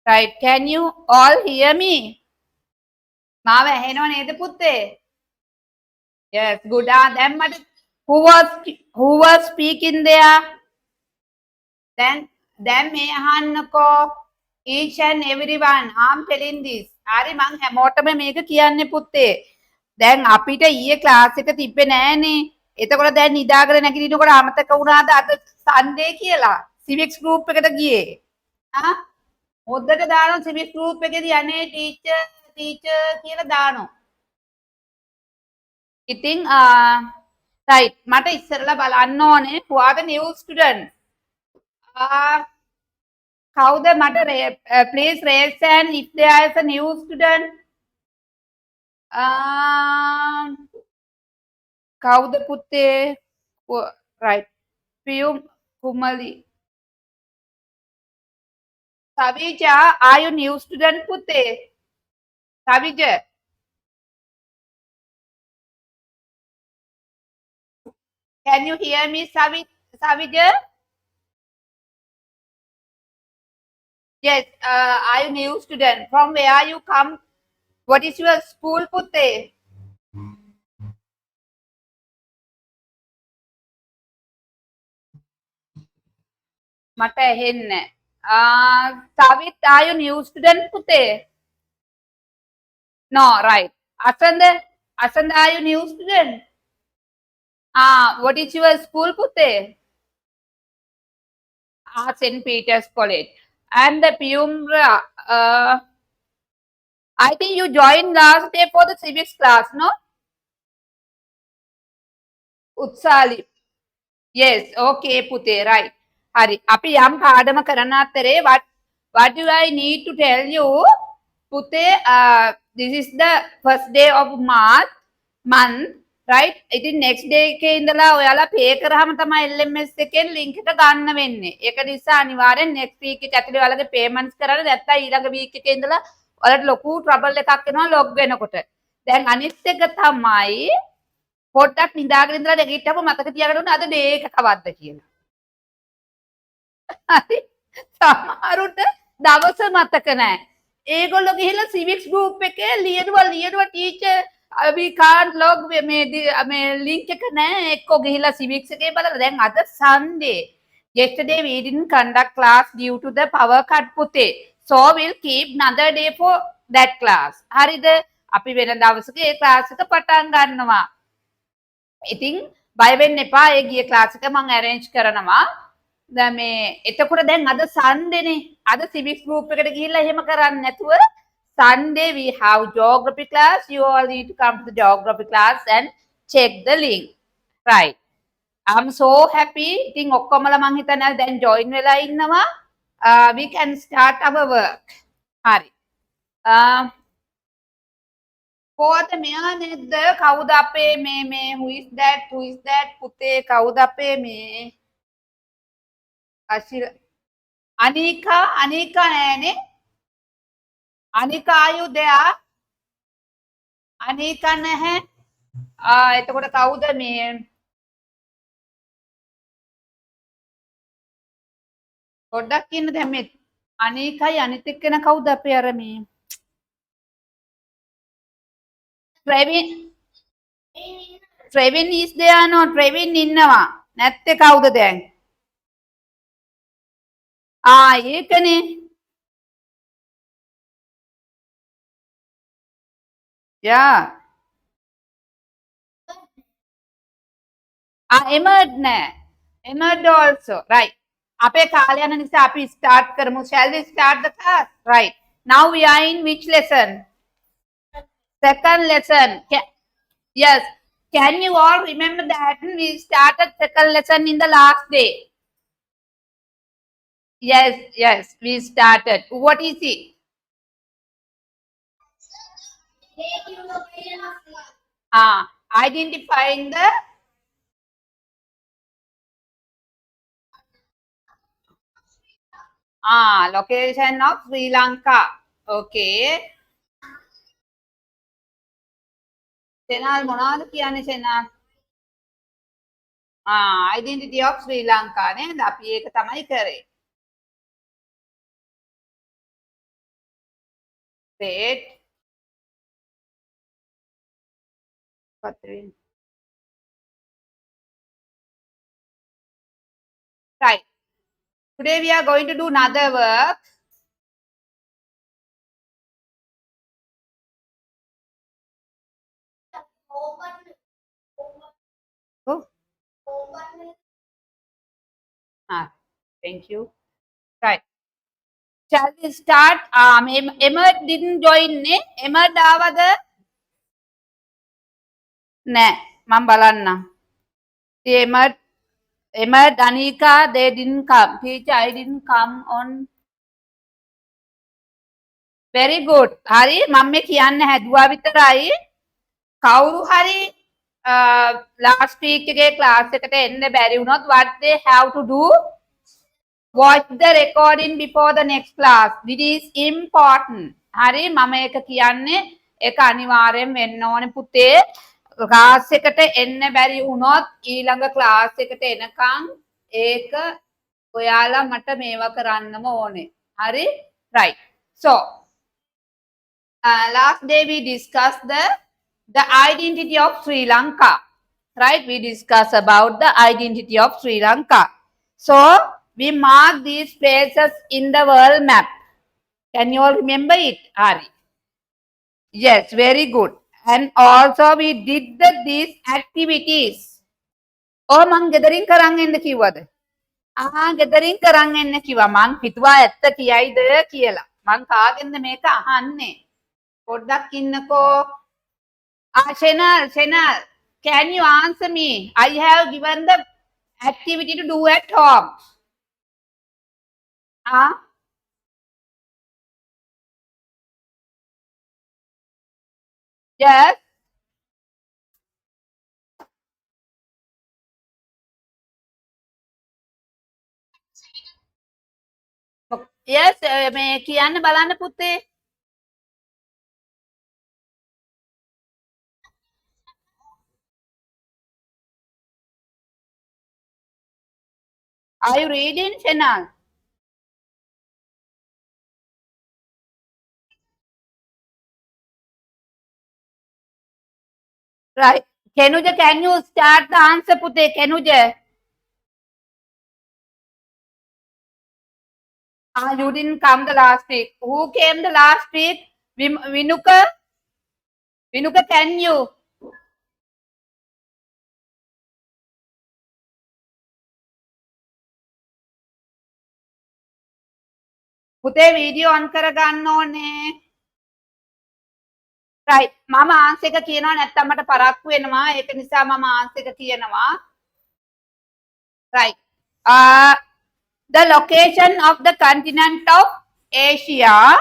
Right. Can you all hear me? මාව ඇහෙනව නේද පුතේ? Yes, good. දැන් මට who was speaking there? දැන් මේ අහන්නකෝ. Each and everyone, I'm telling this. හරි මං හැමෝටම මේක කියන්නේ පුතේ. දැන් අපිට ඊයේ ක්ලාස් එක තිබ්බේ නෑනේ. එතකොට දැන් නිදාගෙන නැගිටිනකොට අමතක වුණාද අද සන්ඩේ කියලා? සිවික්ස් ගෲප් එකට ගියේ. ආ හොද්දට දානවා සිවික්ස් ගෲප් එකේදී අනේ ටීචර් කියලා දානවා. ඉතින් right මට ඉස්සරලා බලන්න ඕනේ who are the new students. කවුද මට please raise hand if there is a new student. කවුද පුතේ? right Piyum Kumali. Savija, are you new student පුතේ? Savija. Can you hear me, Savija? Yes, are you new student? From where you come? What is your school, putte? Mata ඇහෙන්නේ. Savit, are you new student, putte? No, right. Asanda, are you new student? What is your school, putte? St. Peter's College. And the Piumra, I think you joined last day for the civics class, no? Utsali. Yes, okay, Pute, right. Hari, අපි යම් පාඩම කරන අතරේ what do I need to tell you? Pute, this is the first day of month, right? ඉතින් next day එකේ ඉඳලා ඔයාලා pay කරාම තමයි LMS එකෙන් link එක ගන්න වෙන්නේ. ඒක නිසා අනිවාර්යෙන් next week එක ඇතුලේ ඔයාලගේ payments කරලා නැත්නම් ඊළඟ week එකේ ඉඳලා ඔයාලට ලොකු trouble එකක් එනවා log වෙනකොට. දැන් අනිත් එක තමයි පොඩ්ඩක් නිදාගෙන ඉඳලා නැගිට්ටම මතක තියාගන්න ඕනේ අද ඩේ එක කවද්ද කියලා. හරි. සමහරුන්ට දවස මතක නැහැ. ඒගොල්ලෝ ගිහිල්ලා civics group එකේ ලියනවා ටීචර් we can't log මේ link එක නැහැ. එක්කෝ ගිහිල්ලා civics එකේ බලලා දැන් අද Sunday. Yesterday we didn't conduct class due to the power cut පුතේ. So we'll keep another day for that class. හරිද? අපි වෙන දවසක ඒ class එක පටන් ගන්නවා. ඉතින් බය වෙන්න එපා ඒ ගිය ක්ලාස් එක මම arrange කරනවා. දැන් මේ එතකොට දැන් අද සන්ඩේනේ. අද civics group එකට ගිහිල්ලා එහෙම කරන්නේ නැතුව Sunday we have geography class. You all need to come to the geography class and check the link. Right. I'm so happy. ඉතින් ඔක්කොමලා මං හිතන්නේ දැන් join වෙලා ඉන්නවා. We can start our work. හරි. කොහොද මෙයා නේද කවුද අපේ මේ who is that පුතේ කවුද අපේ මේ අනිකා නෑනේ අනිකා are you there අනිකා නැහැ එතකොට කවුද මේ පොඩ්ඩක් කියන්න දැන් මේ අනිකයි අනිත් එක්කෙනා කවුද අපේ අර මේ Trevin is there no Trevin ඉන්නවා නැත්තේ කවුද දැන් ඒකනේ yeah Emad නෑ Emad also right අපේ කාලය යන නිසා අපි start කරමු shall we start the class right now we are in which lesson second lesson yes can you all remember that we started second lesson in the last day yes we started what is it identifying the location of Sri Lanka okay Senal මොනවද කියන්නේ Senal identity of Sri Lanka නේද අපි ඒක තමයි කරේ state. Right. Today we are going to do another work. Oh. Thank you. Right. Shall we start? Emma didn't join ne? Emma ආවද? නෑ. මම බලන්නම්. Emma, Danika, they didn't come. Teacher, I didn't come on. Very good. හරි මම මේ කියන්න හැදුවා විතරයි. කවුරු හරි last week එකේ class එකට එන්න බැරි වුණොත් what they have to do? Watch the recording before the next class. This is important. හරි මම ඒක කියන්නේ ඒක අනිවාර්යෙන් වෙන්න ඕනේ පුතේ. class එකට එන්න බැරි වුණොත් ඊළඟ class එකට එනකන් ඒක ඔයාලා මට මේවා කරන්නම ඕනේ. හරි? Right. So, last day we discussed the identity of Sri Lanka. Right? We discussed about the identity of Sri Lanka. So, we mark these places in the world map. Can you all remember it, Ari? Yes, very good. And also we did these activities. Oh, මං ගෙදරින් කරන් එන්න කිව්වද? ගෙදරින් කරන් එන්න කිව්වා. මං හිතුවා ඇත්ත කියයිද කියලා. මං කාගෙන්ද මේක අහන්නේ? පොඩ්ඩක් ඉන්නකෝ. Shenal, can you answer me? I have given the activity to do at home. Yes. Yes, මේ කියන්න බලන්න පුතේ. Are you reading, Shenal? Right. Kenuja, can you start the answer, Pute? Kenuja? You didn't come the last week. Who came the last week? Vinuka? Vinuka, can you? Pute, video on කරගන්න ඕනේ. Right. මම answer එක කියනවා නැත්නම් මට පරක්කු වෙනවා. ඒක නිසා මම ආන්සර් එක කියනවා. Right. The location of the continent of Asia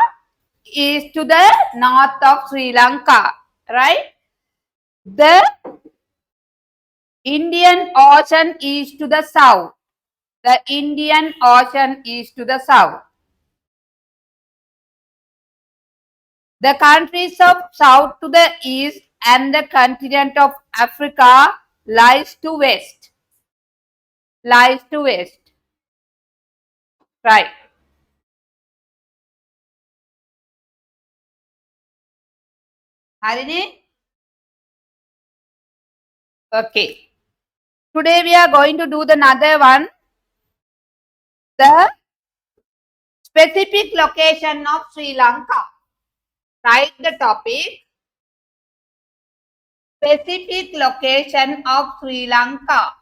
is to the north of Sri Lanka, right? The Indian Ocean is to the south. The Indian Ocean is to the south. The countries of south to the east and the continent of Africa lies to west. Lies to west. Right. Harini? Okay. Today we are going to do the another one. The specific location of Sri Lanka. Write the topic. Specific location of Sri Lanka.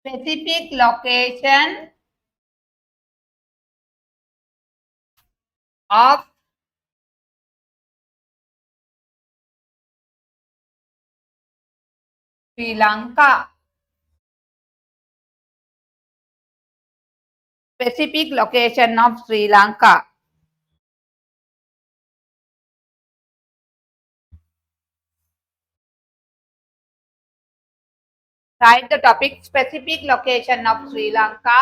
Specific location of Sri Lanka. Specific location of Sri Lanka. Write the topic specific location of Sri Lanka.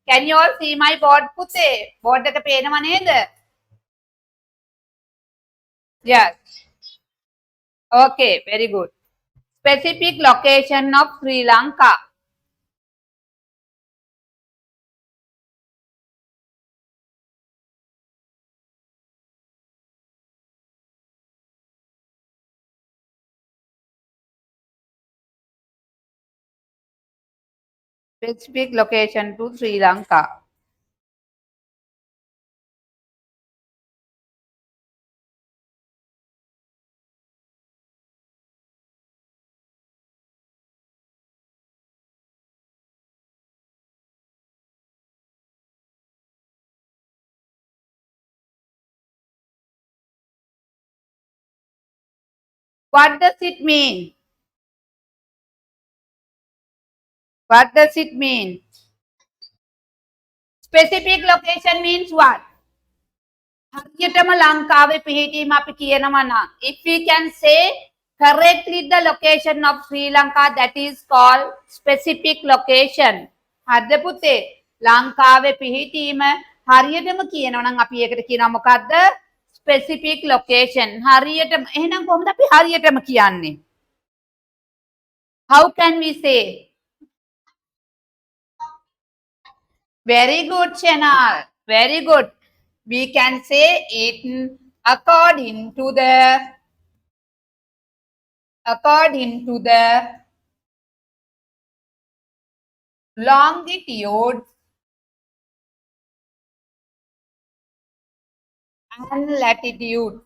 Can you all see my board, Pute? Board එක පේනව නේද? Yes. Okay, very good. Specific location of Sri Lanka. Specific location to Sri Lanka. What does it mean? What does it mean? Specific location means what? හරියටම ලංකාවේ පිහිටීම අපි කියනවා නම් if we can say correctly the location of Sri Lanka, that is called specific location. හරිද පුතේ? ලංකාවේ පිහිටීම හරියටම කියනවා නම් අපි ඒකට කියනවා මොකද්ද? specific location. හරියටම එහෙනම් කොහොමද අපි හරියටම කියන්නේ? How can we say? Very good, Chenal. Very good. We can say it according to the longitude and latitude.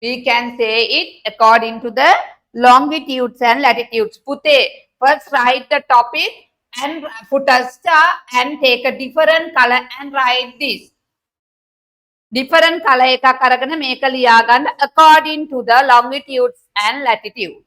We can say it according to the longitudes and latitudes. Pute, first write the topic and put a star and take a different color and write this. Different color එකක් අරගෙන මේක ලියා ගන්න according to the longitudes and latitudes.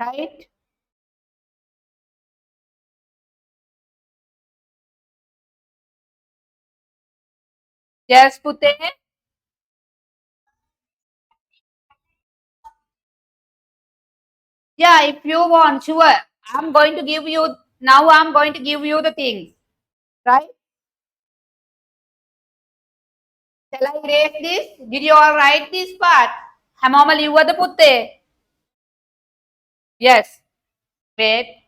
Right? Yes, Pute. Yeah, if you want, sure. I'm going to give you now. I'm going to give you the things. Right? Shall I erase this? Did you all write this part? හැමෝම ලිව්වද පුතේ? Yes. Wait.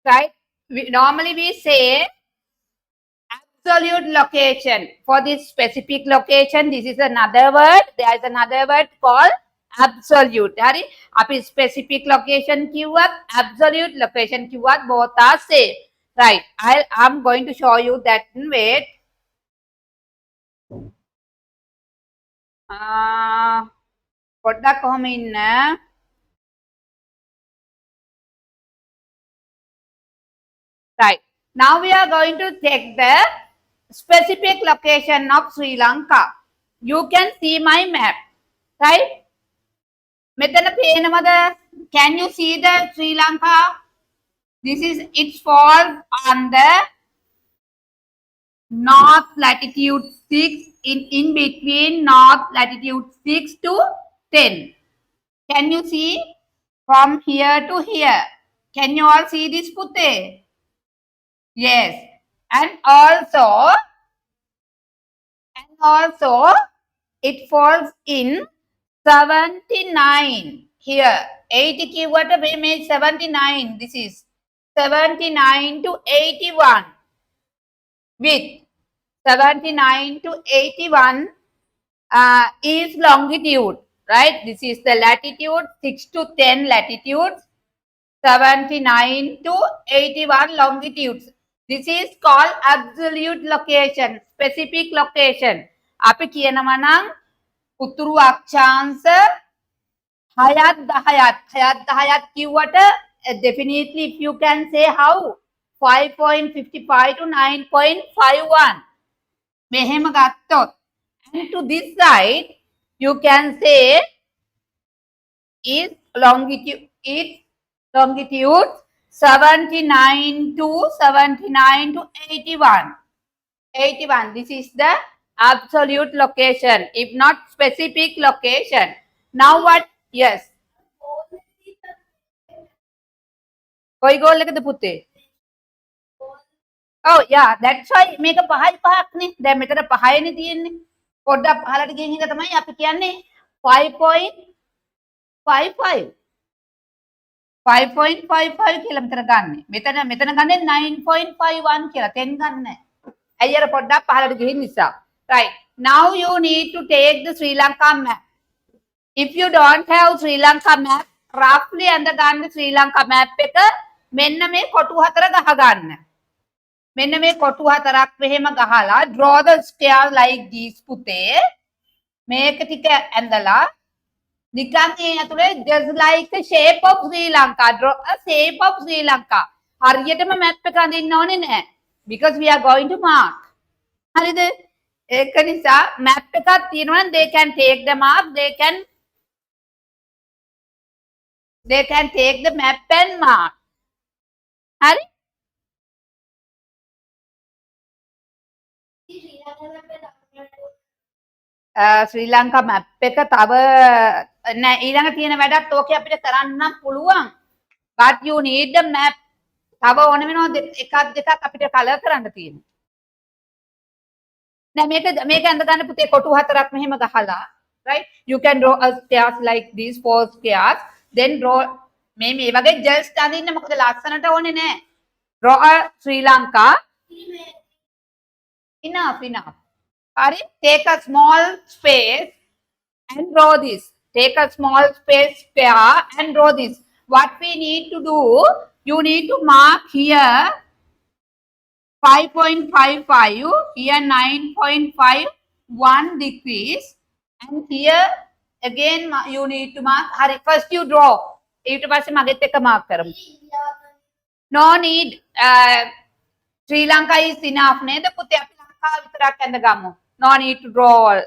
Right? Normally we say absolute location. For this specific location, this is another word. There is another word called absolute. හරි? අපි specific location කිව්වත් absolute location කිව්වත් both are same. Right. I'm going to show you that. Wait. පොඩ්ඩක් කොහොම ඉන්න. Right. Now we are going to check the specific location of Sri Lanka. You can see my map. Right? මෙතන පේනවද? Can you see the Sri Lanka? This is, it falls on the north latitude 6, in between north latitude 6 to 10. Can you see from here to here? Can you all see this Pute? Yes. And also it falls in 79 here. 80 kilowatt may 79. This is 79 to 81 width. 79 to 81 is longitude, right? This is the latitude, 6 to 10 latitudes, 79 to 81 longitudes. This is called absolute location, specific location. අපි කියනවා නම් උතුරු අක්ෂාංශ 6ත් 10ත් 6ත් 10ත් කිව්වට definitely if you can say how 5.55 to 9.51 මෙහෙම ගත්තොත් and to this side you can say is longitude 79 to 79 to 81. 81. This is the absolute location, if not specific location. Now what? Yes. කොයි goal එකද පුතේ? Oh yeah, that's why මේක පහයි පහක්නේ. දැන් මෙතන පහයිනේ තියෙන්නේ. පොඩ්ඩක් පහලට ගිහින් ඉඳ තමයි අපි කියන්නේ 5.55. 5.55 කියලා මෙතන ගන්නෙ. මෙතන ගන්නේ 9.51 කියලා 10 ගන්න නැහැ. ඇයි අර පොඩ්ඩක් පහලට ගිහින් නිසා. Right. Now you need to take the Sri Lanka map. If you don't have Sri Lanka map, roughly අඳ ගන්න Sri Lanka map එක මෙන්න මේ කොටු හතර ගහ ගන්න. මෙන්න මේ කොටු හතරක් මෙහෙම ගහලා draw the square like this පුතේ. මේක ටික ඇඳලා නිකන් ඒ ඇතුලේ just like the shape of Sri Lanka, draw a shape of Sri Lanka. හරියටම map එක අඳින්න ඕනේ නැහැ. Because we are going to mark. හරිද? ඒක නිසා map එකක් තියෙනවා නම් they can take the mark, they can take the map and mark. හරි? ශ්‍රී ලංකා මැප් එක තව නෑ ඊළඟ තියෙන වැඩත් ඕකේ අපිට කරන්න පුළුවන්. but you need the map. තව ඕන වෙනවා එකක් දෙකක් අපිට කලර් කරන්න තියෙනවා. නෑ මේක ඇඳ ගන්න පුතේ කොටු හතරක් මෙහෙම ගහලා right you can draw a squares like these four squares then draw මේ වගේ just අඳින්න මොකද ලස්සනට ඕනේ නෑ. draw a Sri Lanka. enough. Hari, take a small space and draw this. Take a small space square and draw this. What we need to do, you need to mark here 5.55, here 9.51 degrees, and here again you need to mark. Hari, first you draw. ඊට පස්සේ මගෙත් එක mark කරමු. No need. Sri Lanka is enough නේද පුතේ අපි ලංකාව විතරක් ඇඳ ගමු. No need to draw all.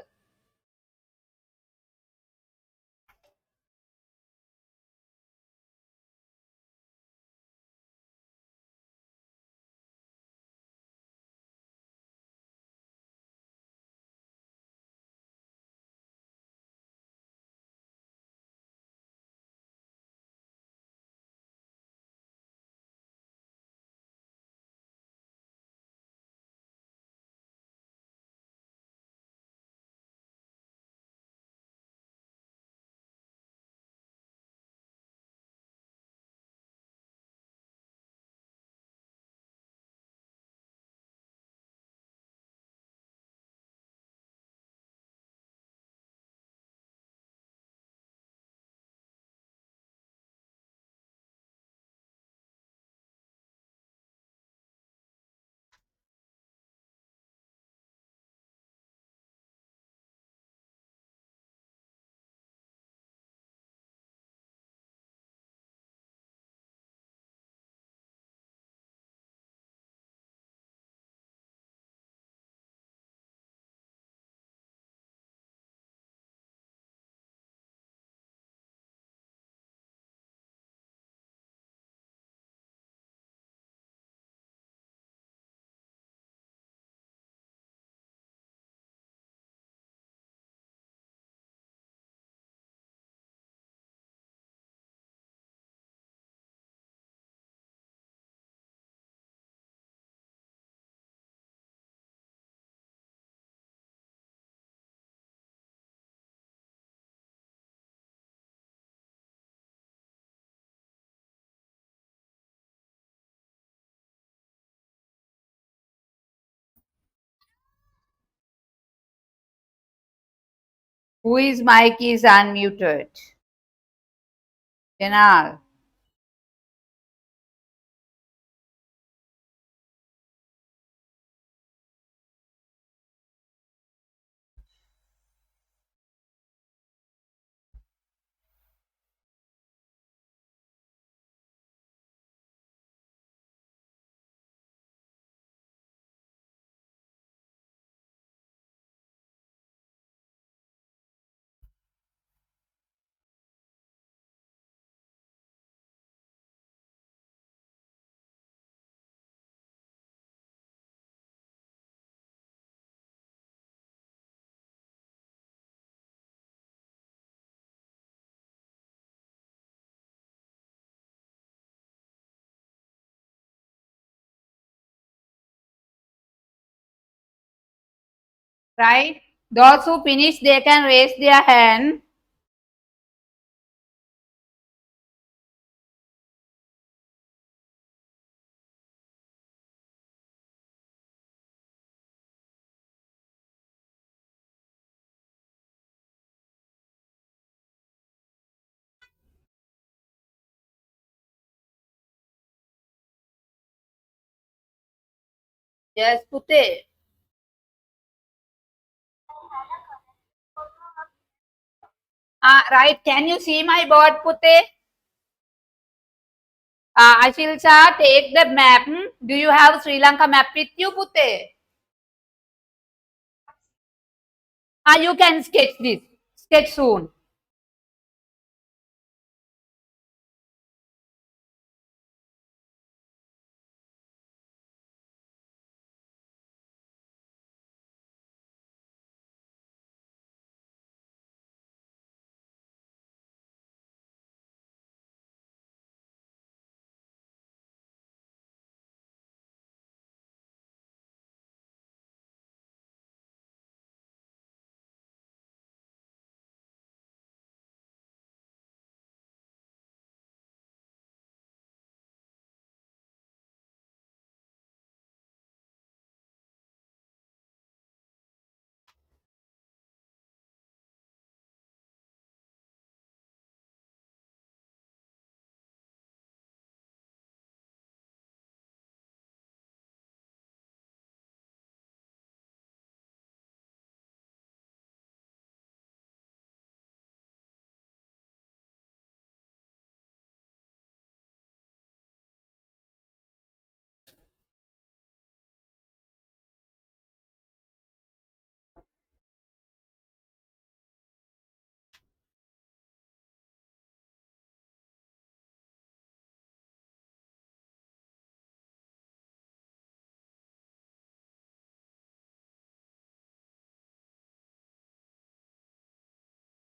Whose mic is unmuted? Janal. Right? Those who finish, they can raise their hand. Yes, Pute. Right. Can you see my board, Pute? Ashilcha, take the map. Do you have Sri Lanka map with you, Pute? You can sketch this. Sketch soon.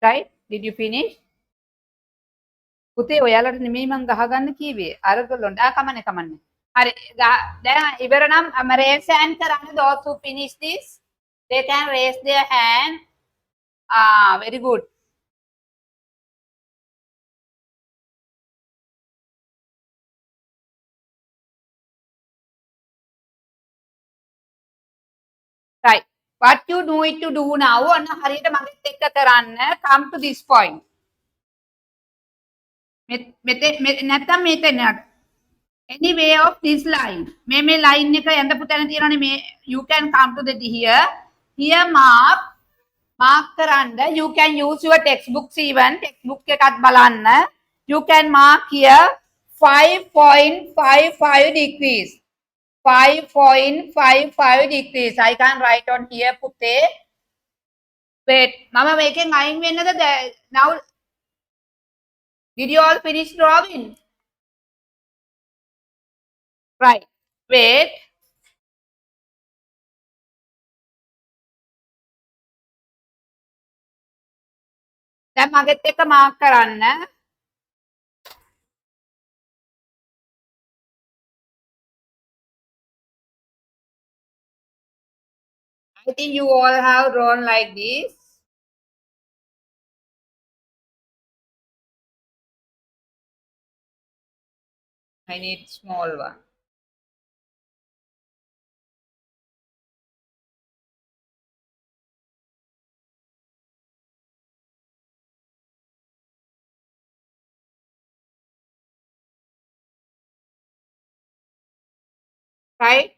Right? Did you finish? පුතේ ඔයාලට නෙමෙයි මං ගහගන්න කිව්වේ. අරගොල්ලොන්ට. කමන්නේ කමන්නේ. හරි. දැන් ඉවර නම් raise hand කරන්න those who finish this. They can raise their hand. Very good. Right. What you need to do now ඔන්න හරියට මගෙත් එක්ක කරන්න. Come to this point. නැත්තම් මෙතනට. Any way of this line. මේ line එක යඳපු තැන තියෙනවනේ මේ you can come to the here. Here mark කරන්න. You can use your textbooks even. Textbook එකත් බලන්න. You can mark here 5.55 degrees. 5.55 degrees. I can write on here, Pute. Wait, Mama making අයින් වෙන්නද? Now, did you all finish drawing? Right. Wait. දැන් මගෙත් එක්ක mark කරන්න. I think you all have drawn like this. I need small one. right?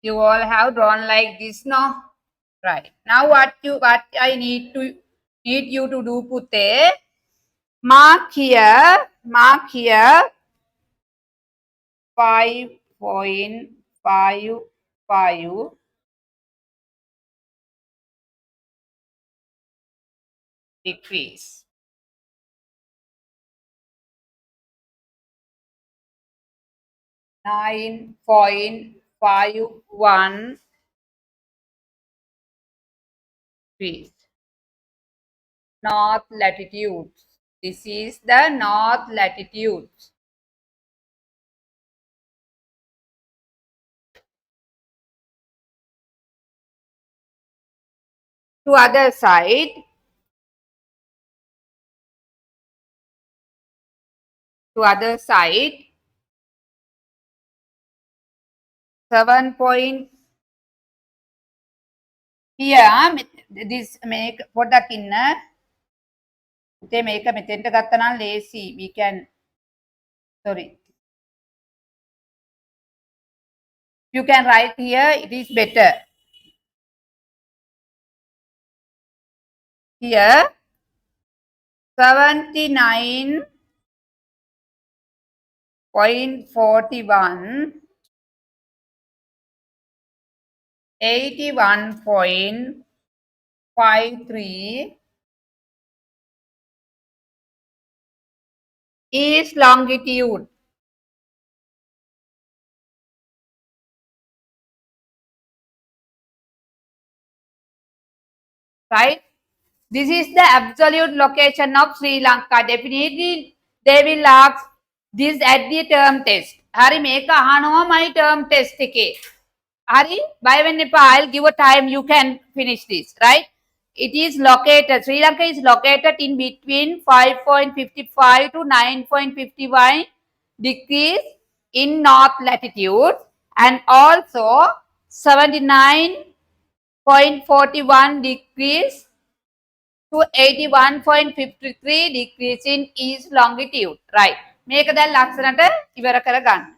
You all have drawn like this, no? Right. Now what I need you to do, Pute, mark here 5.55 degrees. 9.51 degrees. North latitude. This is the north latitude. To other side, 7 point here this make පොඩ්ඩක් ඉන්න උතේ මේක මෙතෙන්ට ගත්තා නම් ලේසි we can sorry you can write here it is better here 79.41 81.53 is longitude. Right? This is the absolute location of Sri Lanka. Definitely they will ask this at the term test. Hari මේක අහනවාමයි term test එකේ. Hari, bye වෙන්න එපා. I'll give a time you can finish this, right? It is located, Sri Lanka is located in between 5.55 to 9.51 degrees in north latitude and also 79.41 degrees to 81.53 degrees in east longitude. Right. මේක දැන් ලක්ෂණට ඉවර කරගන්න.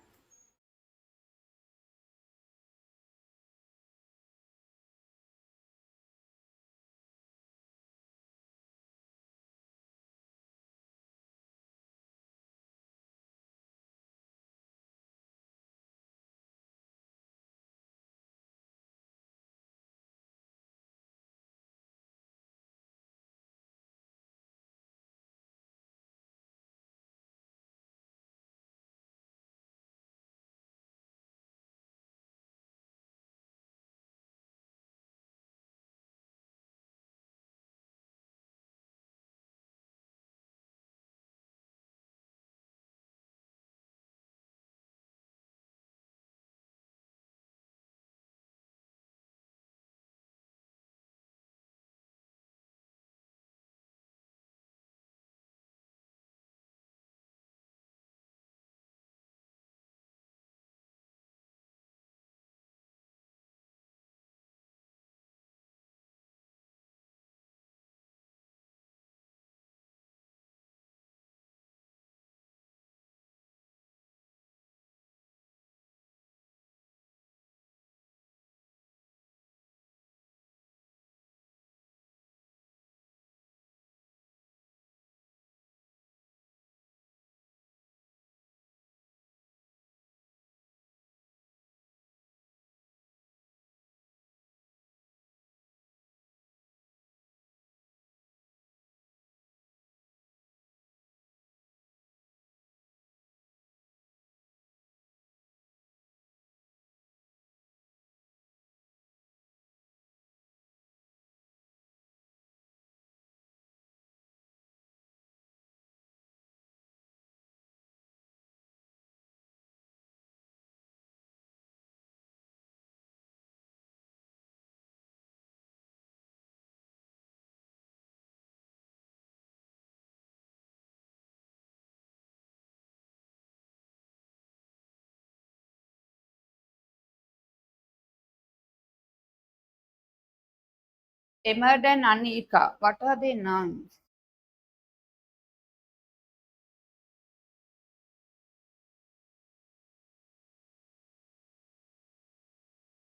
Emad and Anika, what are their names?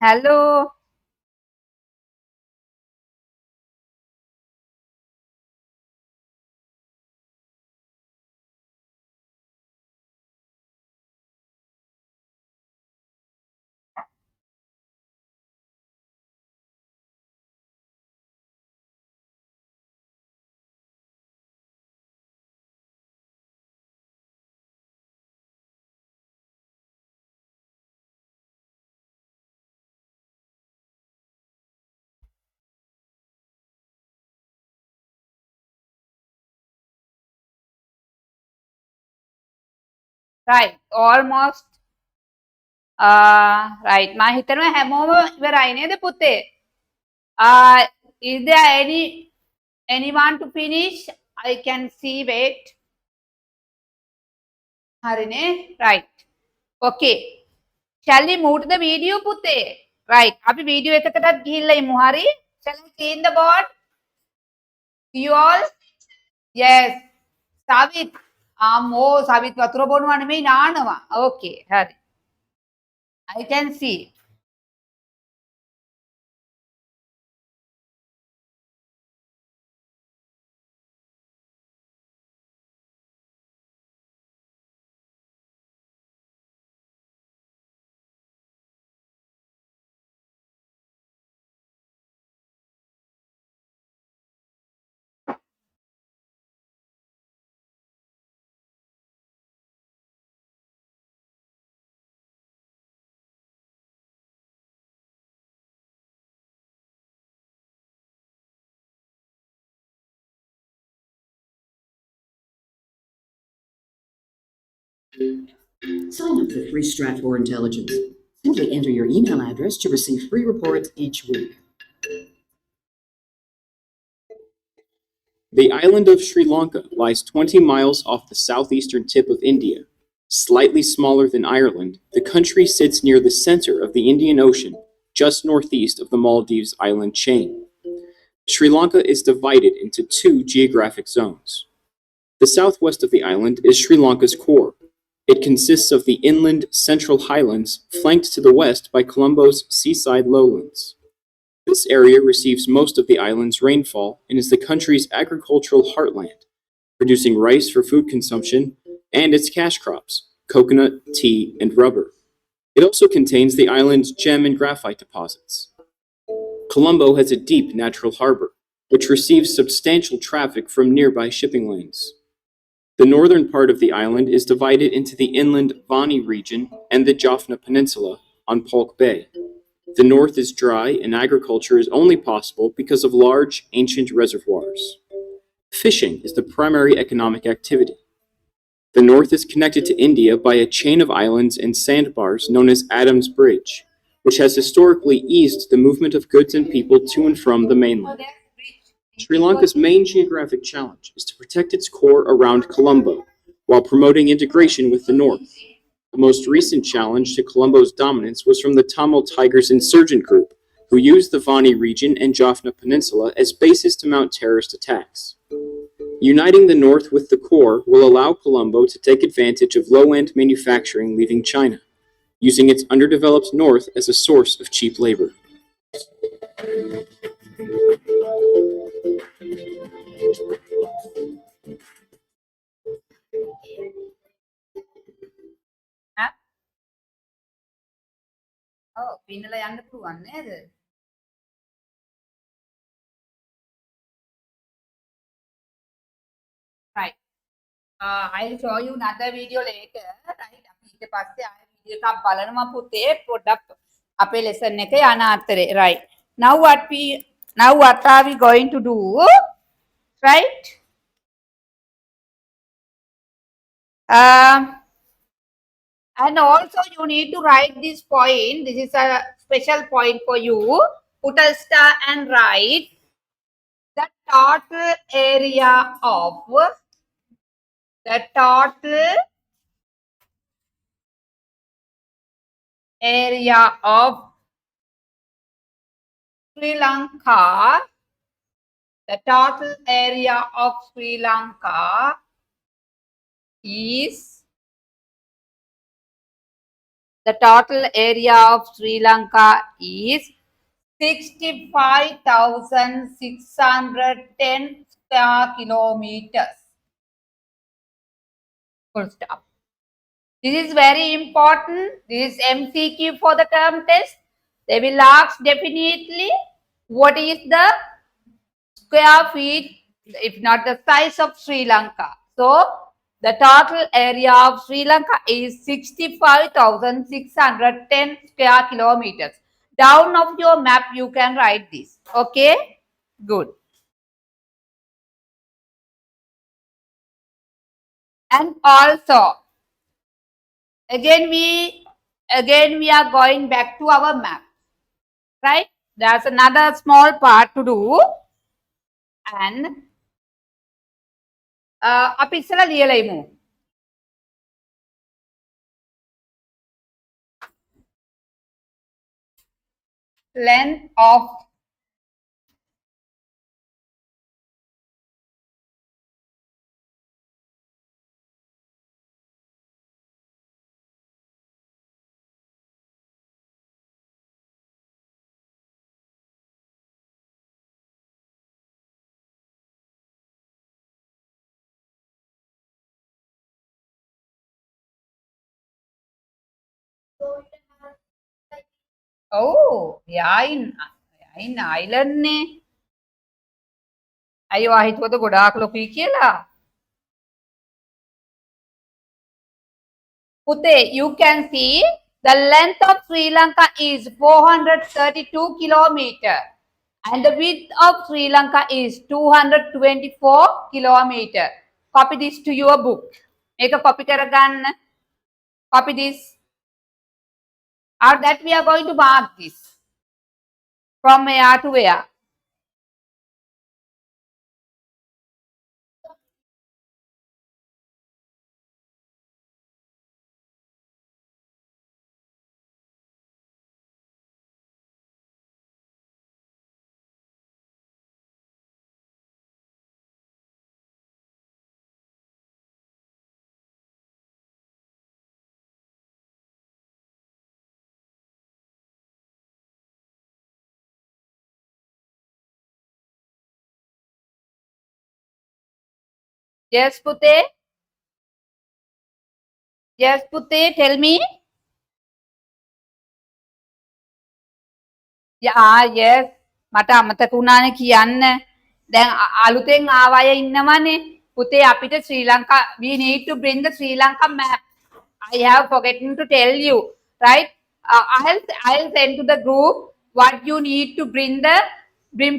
Hello. Right. Almost. Right. මම හිතනවා හැමෝම ඉවරයි නේද පුතේ? Is there anyone to finish? I can see. Wait. හරිනේ. Right. Okay. Shall we move to the video පුතේ? Right. අපි වීඩියෝ එකකටත් ගිහිල්ලා ඉමු. හරි? Shall we see in the board? You all? Yes. සවිත්. අම්මෝ සවිත් වතුර බොනවා නෙමෙයි නානවා. Okay. හරි. I can see. Sign up for free Stratfor Intelligence. Simply enter your email address to receive free reports each week. The island of Sri Lanka lies 20 miles off the southeastern tip of India. Slightly smaller than Ireland, the country sits near the center of the Indian Ocean, just northeast of the Maldives island chain. Sri Lanka is divided into two geographic zones. The southwest of the island is Sri Lanka's core. It consists of the inland central highlands, flanked to the west by Colombo's seaside lowlands. This area receives most of the island's rainfall and is the country's agricultural heartland, producing rice for food consumption and its cash crops, coconut, tea, and rubber. It also contains the island's gem and graphite deposits. Colombo has a deep natural harbor, which receives substantial traffic from nearby shipping lanes. The northern part of the island is divided into the inland Vani region and the Jaffna Peninsula on Polk Bay. The north is dry and agriculture is only possible because of large, ancient reservoirs. Fishing is the primary economic activity. The north is connected to India by a chain of islands and sandbars known as Adam's Bridge, which has historically eased the movement of goods and people to and from the mainland. Sri Lanka's main geographic challenge is to protect its core around Colombo, while promoting integration with the north. The most recent challenge to Colombo's dominance was from the Tamil Tigers insurgent group, who used the Vani region and Jaffna Peninsula as bases to mount terrorist attacks. Uniting the north with the core will allow Colombo to take advantage of low-end manufacturing leaving China, using its underdeveloped north as a source of cheap labor. ඔව් පින්නලා යන්න පුළුවන් නේද? Right. I'll show you another video later. Right. අපි ඊට පස්සේ ආයෙ video එකක් බලනවා පුතේ පොඩ්ඩක් අපේ lesson එක යන අතරේ. Right. Now what are we going to do? Right? And also you need to write this point. This is a special point for you. Put a star and write the total area of Sri Lanka. The total area of Sri Lanka is The total area of Sri Lanka is 65,610 square kilometers. Full stop. This is very important. This is MCQ for the term test. They will ask definitely what is the square feet, if not the size of Sri Lanka. So, the total area of Sri Lanka is 65,610 square kilometers. Down of your map, you can write this. Okay? Good. And also, again we are going back to our map. Right? There's another small part to do. And අපි ඉස්සලා ලියලා ඉමු. Length of Oh, yeah, in island ne. අයියෝ හිතුවද ගොඩාක් ලොකුයි කියලා. Pute, you can see the length of Sri Lanka is 432 kilometer and the width of Sri Lanka is 224 kilometer. Copy this to your book. Make a copy කරගන්න. Copy this. Or that we are going to mark this. From where to where? Yes, Pute. Yes, Pute, tell me. yes. මට අමතක වුණානේ කියන්න. දැන් අලුතෙන් ආව අය ඉන්නවනේ. පුතේ අපිට ශ්‍රී Lanka we need to bring the Sri Lanka map. I have forgotten to tell you, right? I'll send to the group what you need to bring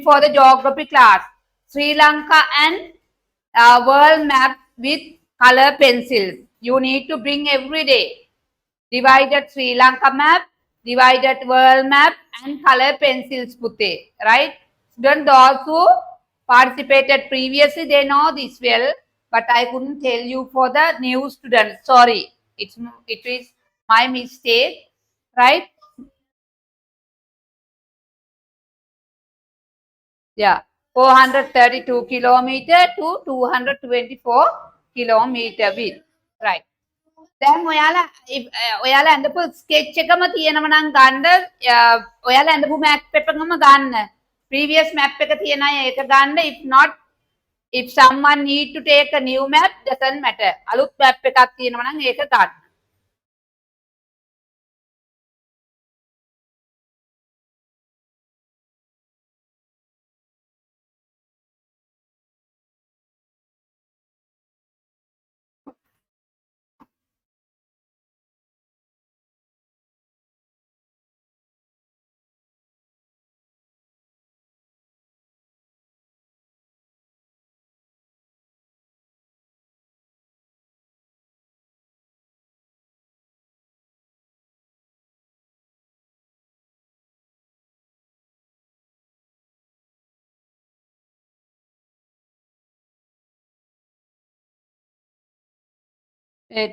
for the geography class. Sri Lanka and world map with color pencils. You need to bring every day. Divided Sri Lanka map, divided world map, and color pencils putte, right? Students those who participated previously, they know this well, but I couldn't tell you for the new students. Sorry, it is my mistake, right? Yeah, 432 kilometer to 224 kilometer width, right? දැන් ඔයාලා ඇඳපු sketch එකම තියෙනව නම් ගන්න ඔයාලා ඇඳපු map එකම ගන්න previous map එක තියෙන අය ඒක ගන්න if not if someone need to take a new map doesn't matter අලුත් map එකක් තියෙනව නම් ඒක ගන්න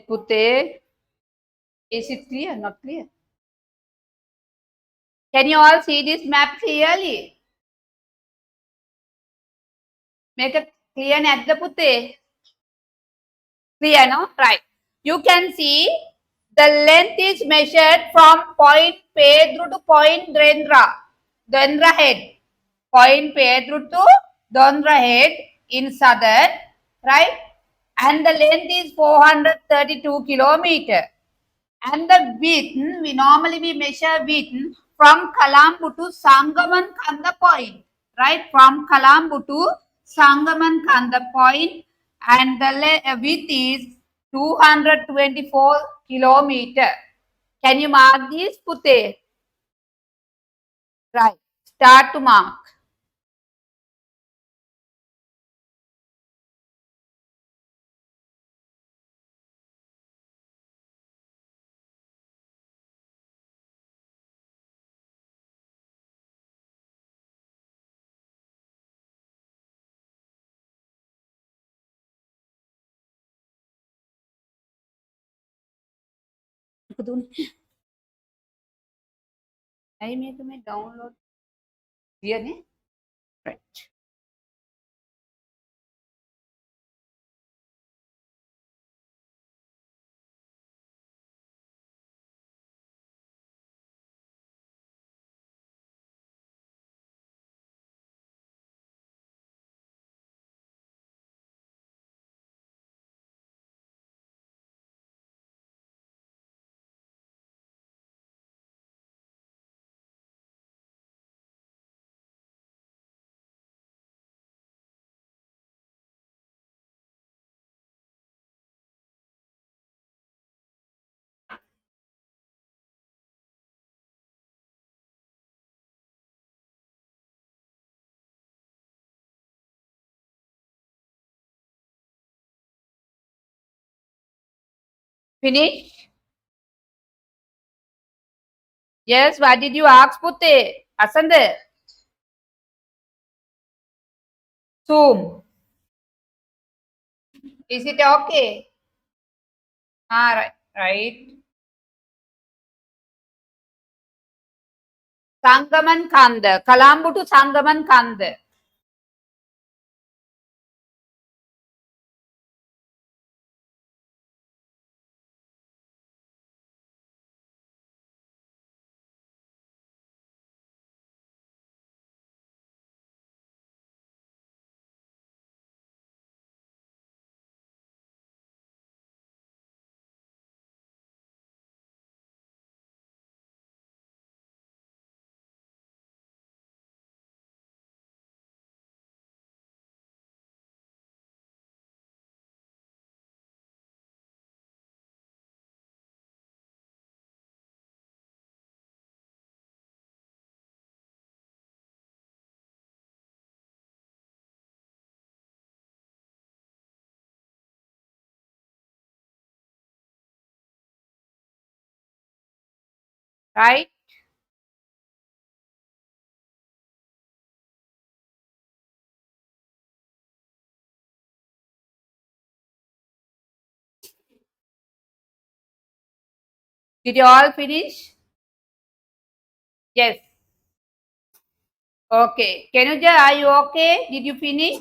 පුතේ is it clear not clear can you all see this map clearly make it clear නැද්ද පුතේ clear no right you can see The length is measured from Point Pedro to Point Dendra Head. Point Pedro to Dendra Head in southern, right? And the length is 432 kilometer. And the width, we measure width from Kalambu to Sangaman Kanda point, right? From Kalambu to Sangaman Kanda point, and the width is 224 kilometer. Can you mark this, Pute? Right. Start to mark. I make me download here, ne? Right. Finish? Yes, what did you ask, Pute? Asande? Zoom. Is it okay? Ah, right, right. Sangaman Kanda. Kalambu to Sangaman Kanda. Right? Did you all finish? Yes. Okay. Kenuja, are you okay? Did you finish?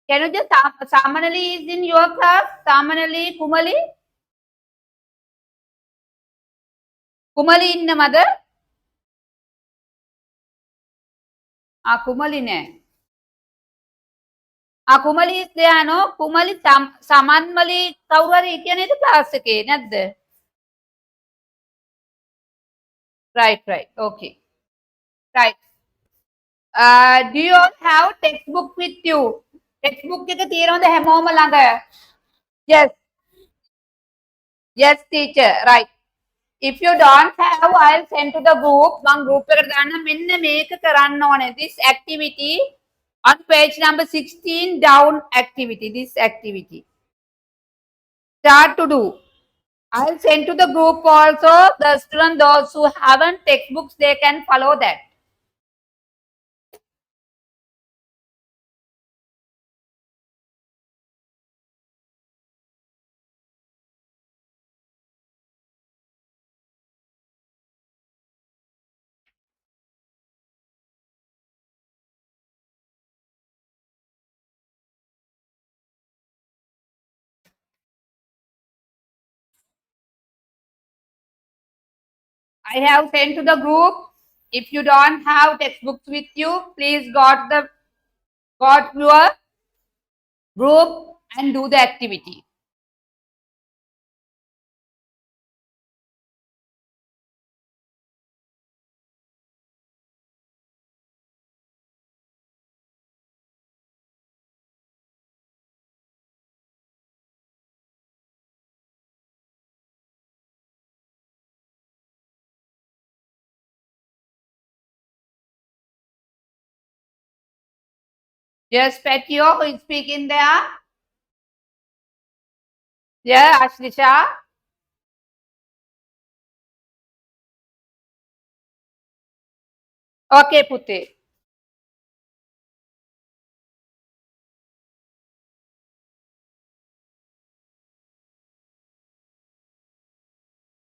Kenuja, Samanali is in your class? Samanali, Kumali? Kumali in the mother? Ah, Kumali ne. Ah, Kumali is there, no? Kumali, Samanmali, Kaurari, itiyan ito class ke, nadde? Right, right. Okay. Right. Do you all have textbook with you? Textbook එක තියෙනවද හැමෝම ළඟ? Yes. Yes, teacher. Right. If you don't have, I'll send to the group. මං group එකට දාන්න මෙන්න මේක කරන්න ඕනේ. This activity on page number 16 down activity. This activity. Start to do. I'll send to the group also. The students, those who haven't textbooks, they can follow that. I have sent to the group. If you don't have textbooks with you, please got your group and do the activity. Yes, Petio, who is speaking there? Yeah, Ashlisha. Okay, Putte.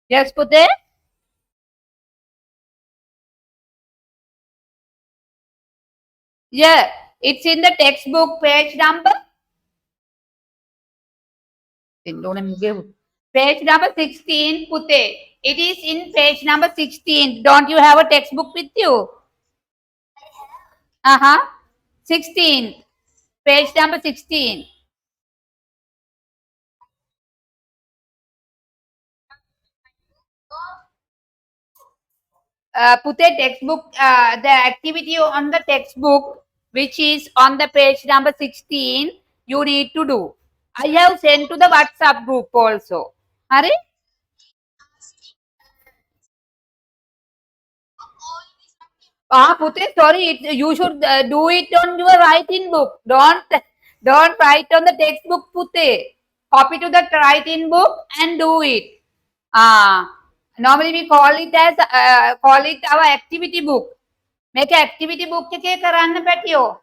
Yes, Putte. Yeah, it's in the textbook page number. Page number 16, Putte. It is in page number 16. Don't you have a textbook with you? Uh-huh. 16. Page number 16. Put a textbook, the activity on the textbook, which is on the page number 16, you need to do. I have sent to the WhatsApp group also. Hari? Pute, sorry, you should do it on your writing book. Don't write on the textbook, Pute. Copy to the writing book and do it. Normally we call it as call it our activity book. Make an activity book එකේ කරන්න පැටියෝ.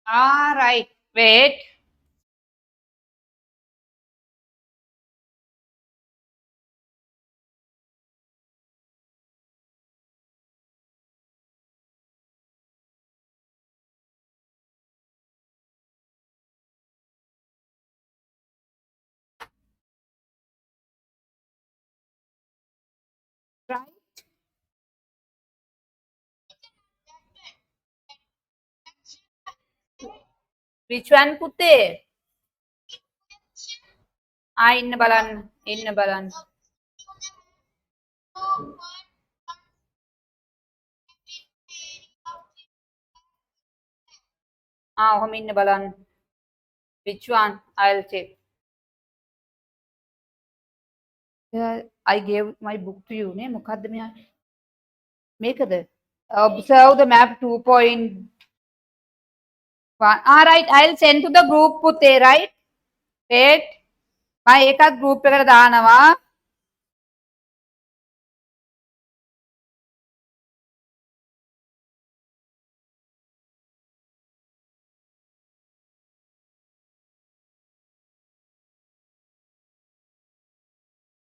Right. Wait. Right. Which one පුතේ? ඉන්න බලන්න. ඉන්න බලන්න. ඔහොම ඉන්න බලන්න. Which one? I'll check. Yeah, I gave my book to you නේ. මොකද්ද මෙයා? මේකද? Observe the map 2.1. Right. I'll send to the group පුතේ, right? Wait. මම ඒකත් group එකට දානවා.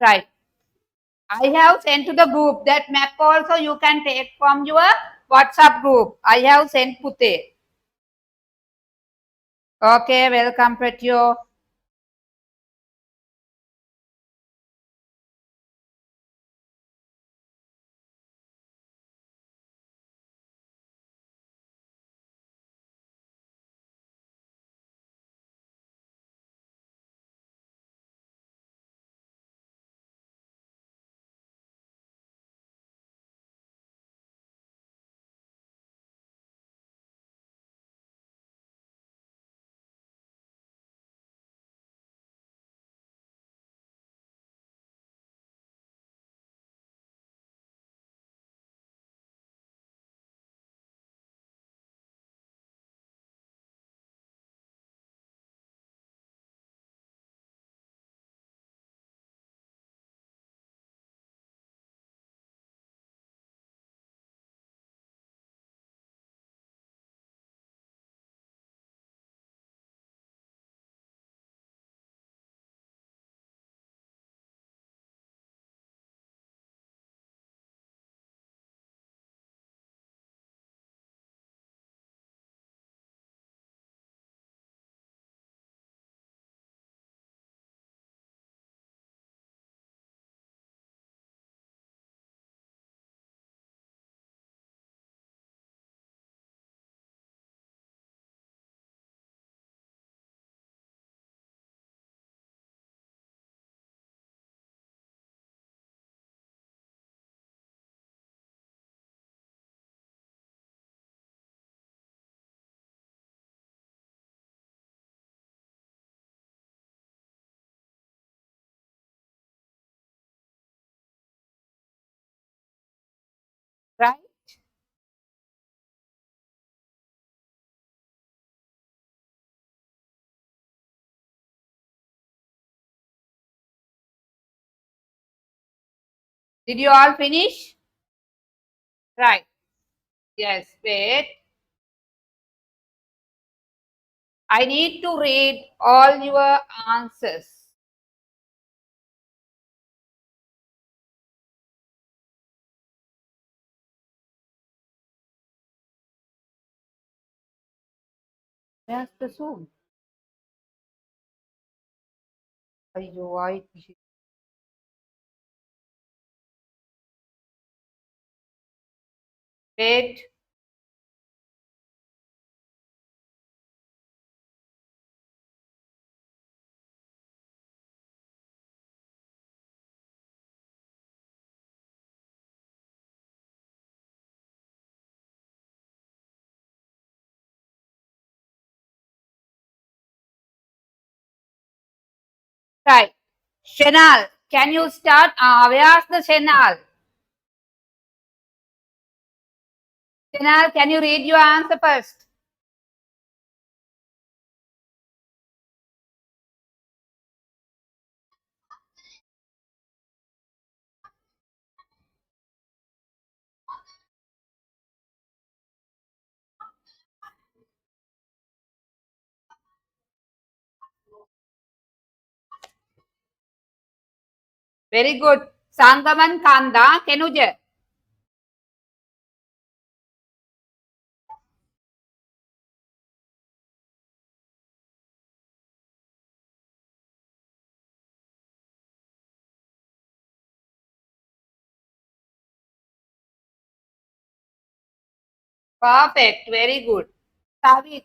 Right. I have sent to the group that map also you can take from your WhatsApp group. I have sent Pute. Okay, welcome, Pretio. Right? Did you all finish? Right. Yes, wait. I need to read all your answers. Where's the Zoom? ஐயோ, ஆயிடுச்சு. Wait. Right. Shenal, can you start? Where's the Shenal? Shenal, can you read your answer first? Very good. Sangaman Kanda, Kenuje. Perfect. Very good. Savit.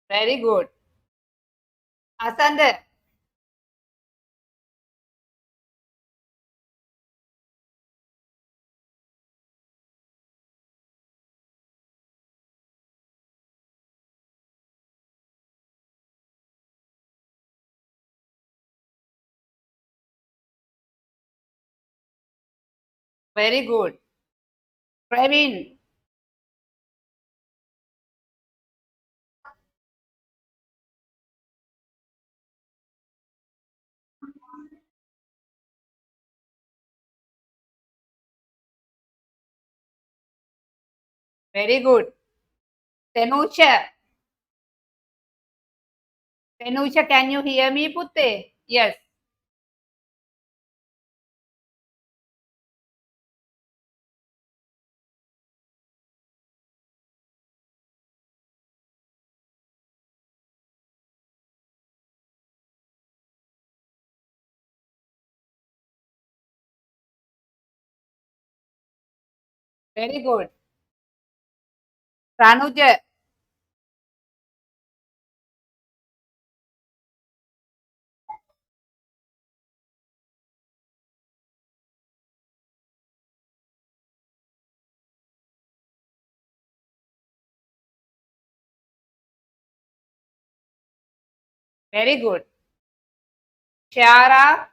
Very good. Asanda. Very good. Praveen. Very good. Tenusha. Tenusha, can you hear me, Putte? Yes. Very good. Ranuja. Very good. Shara.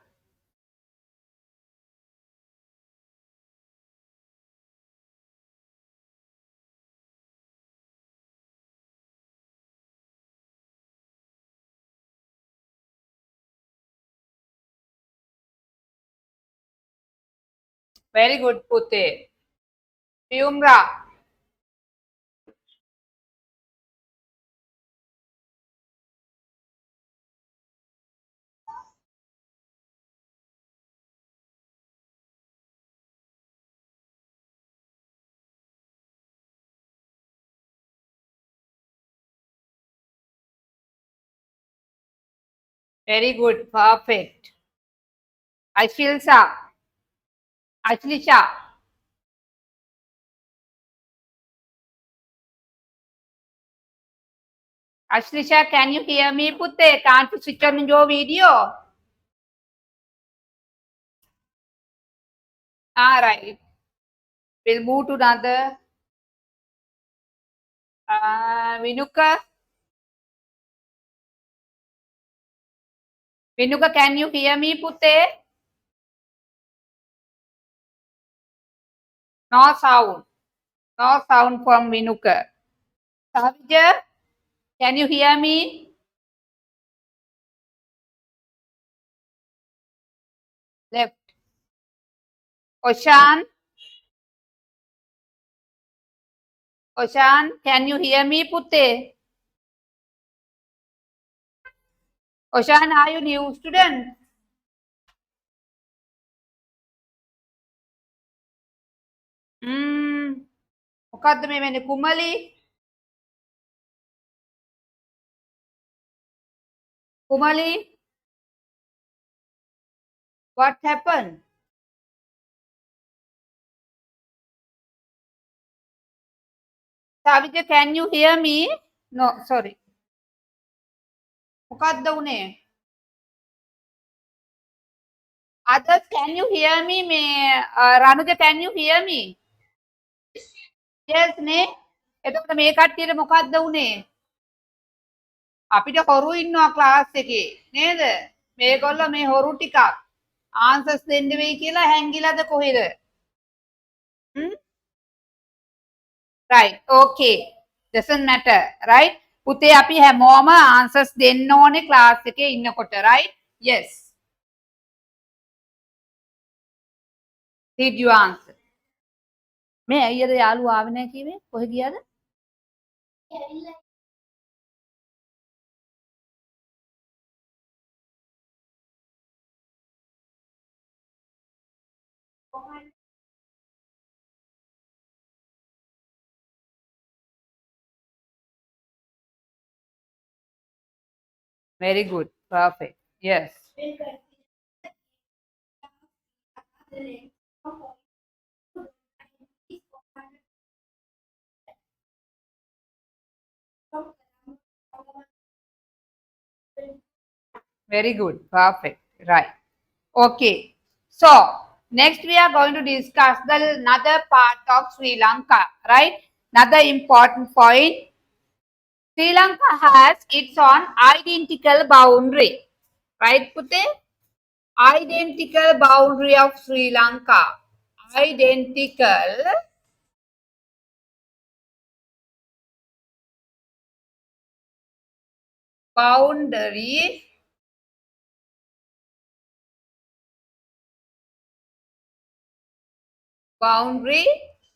Very good, Putte. Piumra. Very good. Perfect. Ashilsa. Ashlisha. Ashlisha, can you hear me, Putte? Can't you switch on your video? Ah, right. We'll move to another. Vinuka. Vinuka, can you hear me, Putte? No sound. No sound from Vinuka. Savija, can you hear me? Left. Oshan. Oshan, can you hear me, Putte? Oshan, are you new student? මොකක්ද මේ වෙන්නේ කුමලි? කුමලි, what happened? Savija, can you hear me? No, sorry. මොකක්ද උනේ? Others, can you hear me? මේ Ranuja, can you hear me? Yes නේ. එතකොට මේ කට්ටියට මොකක්ද උනේ? අපිට හොරු ඉන්නවා ක්ලාස් එකේ නේද? මේගොල්ලෝ මේ හොරු ටිකක් ආන්සර්ස් දෙන්න වෙයි කියලා හැංගිලාද කොහෙද? Right. Okay. Doesn't matter. Right? පුතේ අපි හැමෝම answers දෙන්න ඕනේ class එකේ ඉන්නකොට. Right? Yes. Did you answer? මේ අයියද යාළුවා ආවේ නැහැ කිව්වේ? කොහෙ ගියාද? Very good. Perfect. Yes. Very good. Perfect. Right. Okay. So, next we are going to discuss the another part of Sri Lanka. Right? Another important point. Sri Lanka has its own identical boundary. Right, Putte? Identical boundary of Sri Lanka. Identical boundary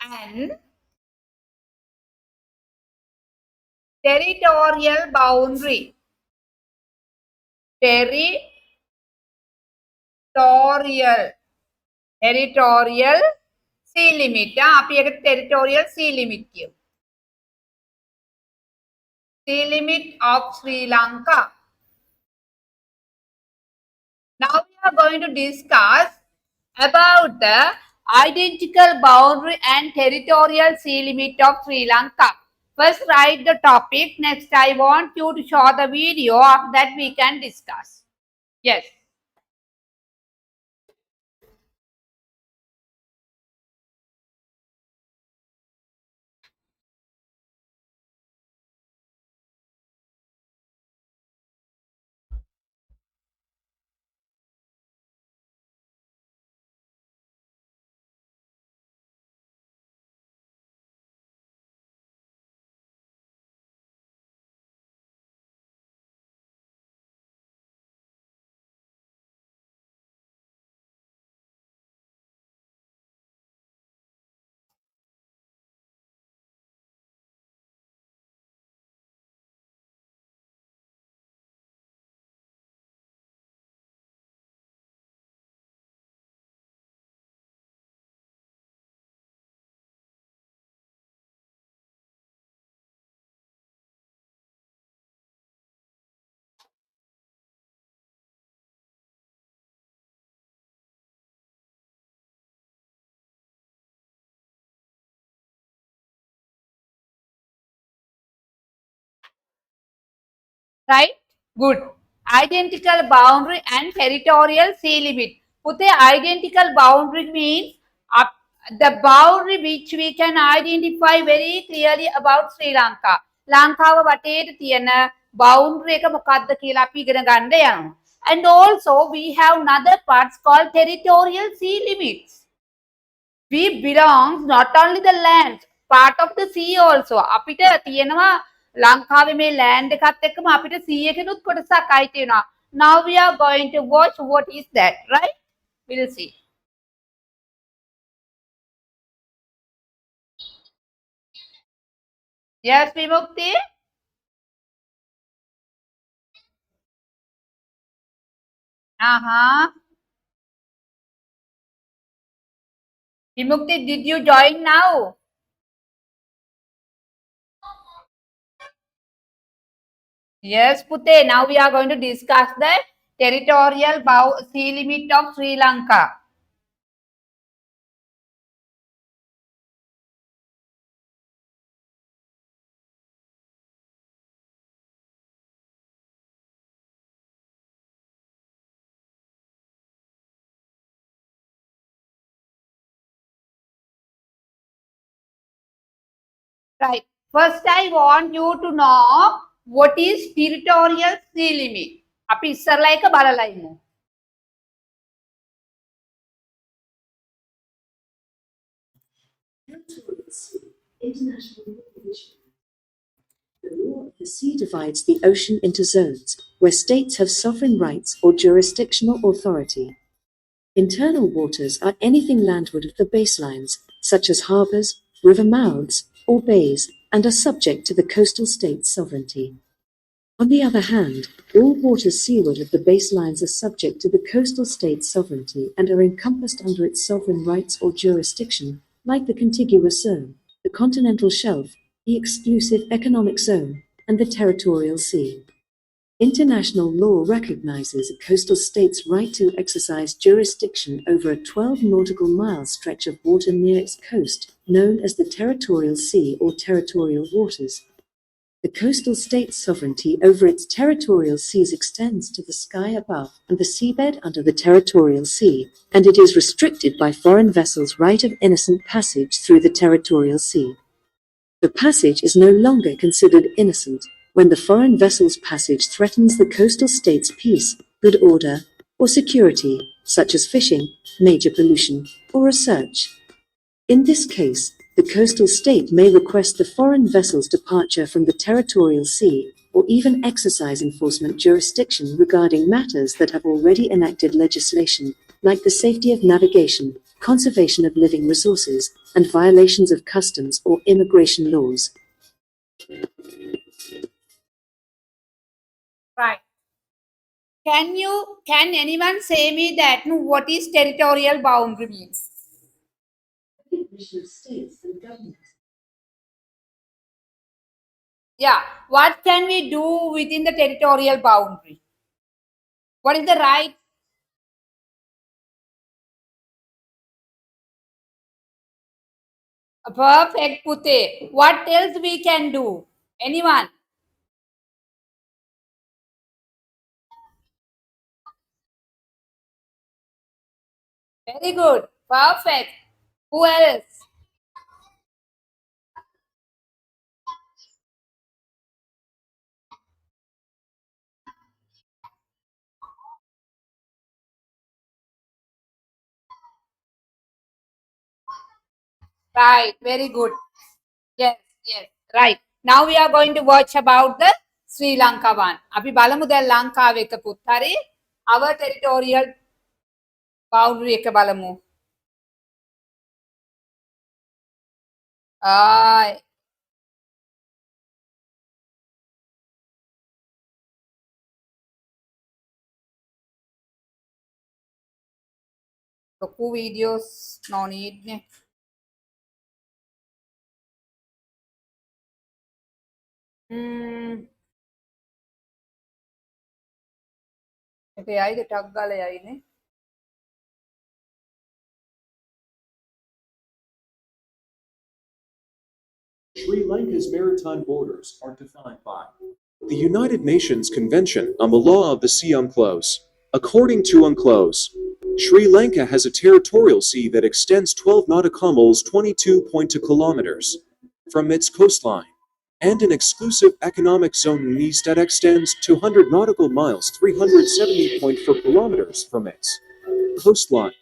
and territorial boundary. Territorial sea limit. අපි එකට territorial sea limit කියමු. Sea limit of Sri Lanka. Now we are going to discuss about the identical boundary and territorial sea limit of Sri Lanka. First write the topic. Next I want you to show the video. After that we can discuss. Yes. Right? Good. Identical boundary and territorial sea limit. Put identical boundary means the boundary which we can identify very clearly about Sri Lanka. ලංකාව වටේට තියෙන boundary එක මොකක්ද කියලා අපි ඉගෙන ගන්න යනවා. And also we have another parts called territorial sea limits. We belong not only the land, part of the sea also. අපිට තියෙනවා ලංකාවේ මේ land එකත් එක්කම අපිට sea එකෙනුත් කොටසක් අයිති වෙනවා. Now we are going to watch what is that, right? We'll see. Yes, Vimukti? Uh-huh. Vimukti, did you join now? Yes, Pute. Now we are going to discuss the territorial sea limit of Sri Lanka. Right. First, I want you to know what is territorial sea limit. අපි ඉස්සරලා එක බලලා ඉමු. International definition. The law of the sea divides the ocean into zones, where states have sovereign rights or jurisdictional authority. Internal waters are anything landward of the baselines, such as harbors, river mouths, or bays, and are subject to the coastal state's sovereignty. On the other hand, all waters seaward of the baselines are subject to the coastal state's sovereignty and are encompassed under its sovereign rights or jurisdiction, like the contiguous zone, the continental shelf, the exclusive economic zone, and the territorial sea. International law recognizes a coastal state's right to exercise jurisdiction over a 12 nautical mile stretch of water near its coast, known as the territorial sea or territorial waters. The coastal state's sovereignty over its territorial seas extends to the sky above and the seabed under the territorial sea, and it is restricted by foreign vessels' right of innocent passage through the territorial sea. The passage is no longer considered innocent when the foreign vessel's passage threatens the coastal state's peace, good order, or security, such as fishing, major pollution, or research. In this case, the coastal state may request the foreign vessel's departure from the territorial sea, or even exercise enforcement jurisdiction regarding matters that have already enacted legislation, like the safety of navigation, conservation of living resources, and violations of customs or immigration laws. Can anyone say me that what is territorial boundary means? Definition of states and governments. Yeah. What can we do within the territorial boundary? What is the right? Perfect, Pute. What else we can do? Anyone? Very good. Perfect. Who else? Right. Very good. Yes, yes. Right. Now we are going to watch about the Sri Lanka one. අපි බලමු දැන් ලංකාවේ එක පුත් හරි our territorial boundary එක බලමු. ආ ලොකු videos no need නේ. ඒක යයිද ටක් ගාලා යයිනේ. Sri Lanka's maritime borders are defined by the United Nations Convention on the Law of the Sea UNCLOS. According to UNCLOS, Sri Lanka has a territorial sea that extends 12 nautical miles 22.2 kilometers from its coastline, and an exclusive economic zone in the east that extends 200 nautical miles 370.4 kilometers from its coastline.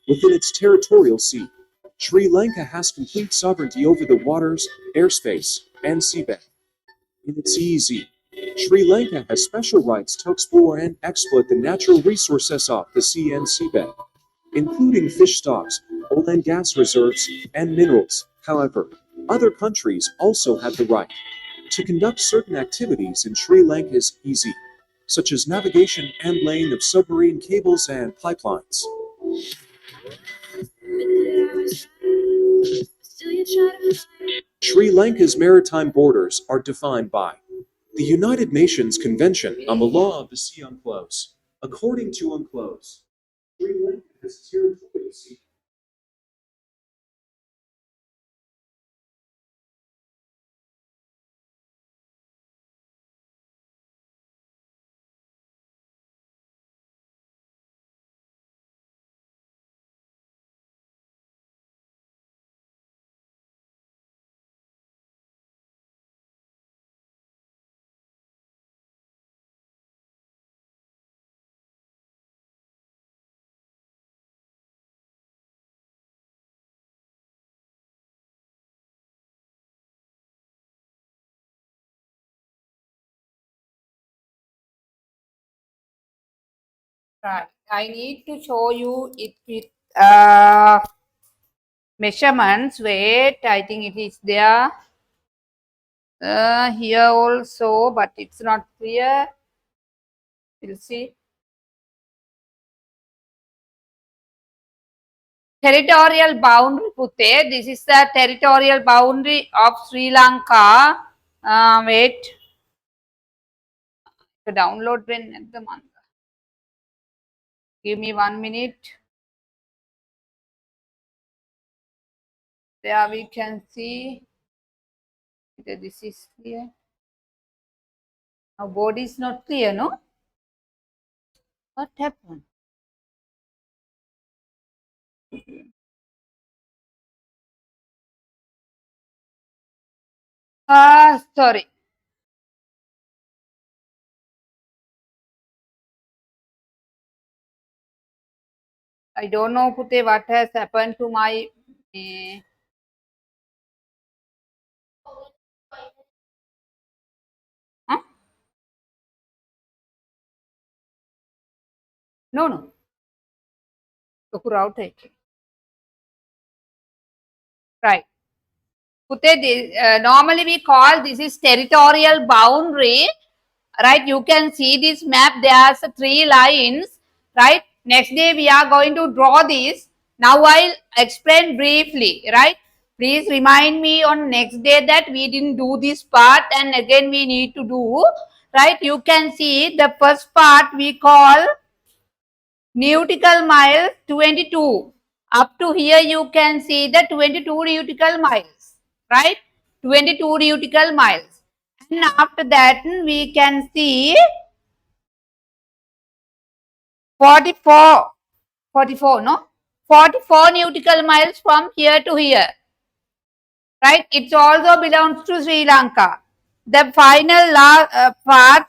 Within its territorial sea, Sri Lanka has complete sovereignty over the waters, airspace, and seabed. In its EEZ, Sri Lanka has special rights to explore and exploit the natural resources of the sea and seabed, including fish stocks, oil and gas reserves, and minerals. However, other countries also have the right to conduct certain activities in Sri Lanka's EEZ, such as navigation and laying of submarine cables and pipelines. Sri Lanka's maritime borders are defined by the United Nations Convention on the Law of the Sea UNCLOS. According to UNCLOS, Sri Lanka has territorial sea. Right. I need to show you it with measurements. Wait, I think it is there. Here also, but it's not clear. We'll see. Territorial boundary, Pute. This is the territorial boundary of Sri Lanka. Wait. The download when at the month. Give me 1 minute. There we can see that this is clear. Now board is not clear, no? What happened? Sorry. I don't know, Pute, what has happened to my. Huh? No, no. Look out it. Right. Pute, normally we call this is territorial boundary. right? You can see this map. There's 3 lines, right? Next day we are going to draw this. Now I'll explain briefly, right? Please remind me on next day that we didn't do this part and again we need to do, right? You can see the first part we call nautical mile 22. Up to here you can see the 22 nautical miles, right? 22 nautical miles. And after that we can see 44, 44, no? 44 nautical miles from here to here, right? It also belongs to Sri Lanka. The final part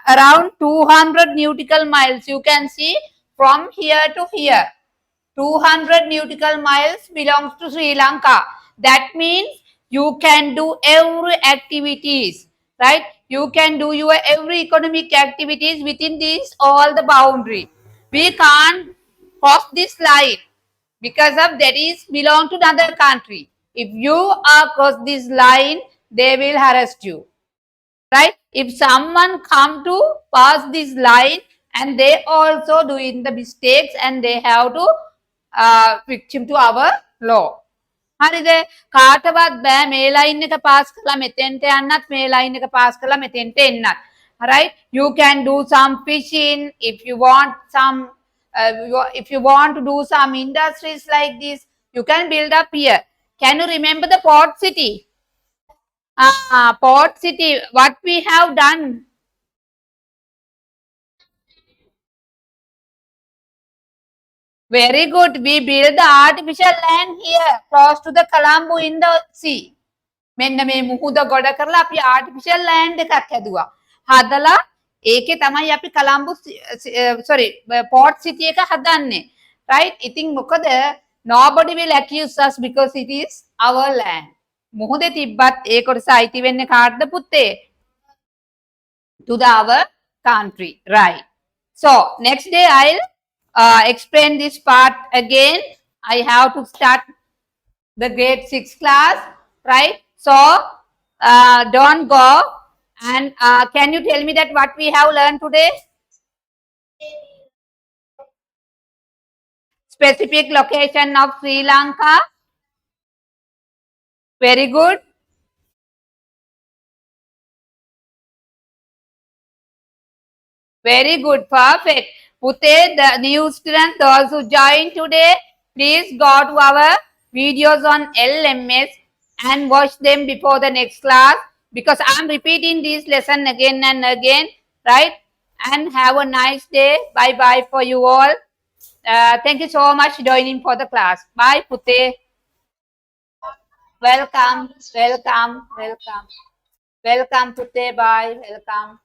around 200 nautical miles you can see from here to here. 200 nautical miles belongs to Sri Lanka. That means you can do every activities, right? You can do your every economic activities within this all the boundary. We can't cross this line because of that is belong to another country. If you are cross this line, they will harass you, right? If someone come to pass this line and they also doing the mistakes and they have to victim to our law. හරිද කාටවත් බෑ මේ line එක pass කරලා මෙතෙන්ට යන්නත් මේ line එක පාස් කරලා මෙතෙන්ට එන්නත්. Right? You can do some fishing if you want some if you want to do some industries like this, you can build up here. Can you remember the port city? Port city, what we have done? Very good. We build the artificial land here, close to the Colombo in the sea. මෙන්න මේ මුහුද ගොඩ කරලා අපි artificial land එකක් හැදුවා. හදලා ඒකේ තමයි අපි කොලම්බෝ sorry port city එක හදන්නේ. Right? ඉතින් මොකද nobody will accuse us because it is our land. මුහුදේ තිබ්බත් ඒ කොටස අයිති වෙන්නේ කාටද පුතේ? To the our country. Right. So next day I'll explain this part again. I have to start the grade 6 class, right? So don't go. And can you tell me that what we have learned today? Specific location of Sri Lanka. Very good. Very good. Perfect. Pute, the new students, those who joined today, please go to our videos on LMS and watch them before the next class because I'm repeating this lesson again and again, right? And have a nice day. Bye-bye for you all. Thank you so much joining for the class. Bye, Pute. Welcome, welcome, welcome. Welcome, Pute. Bye, welcome.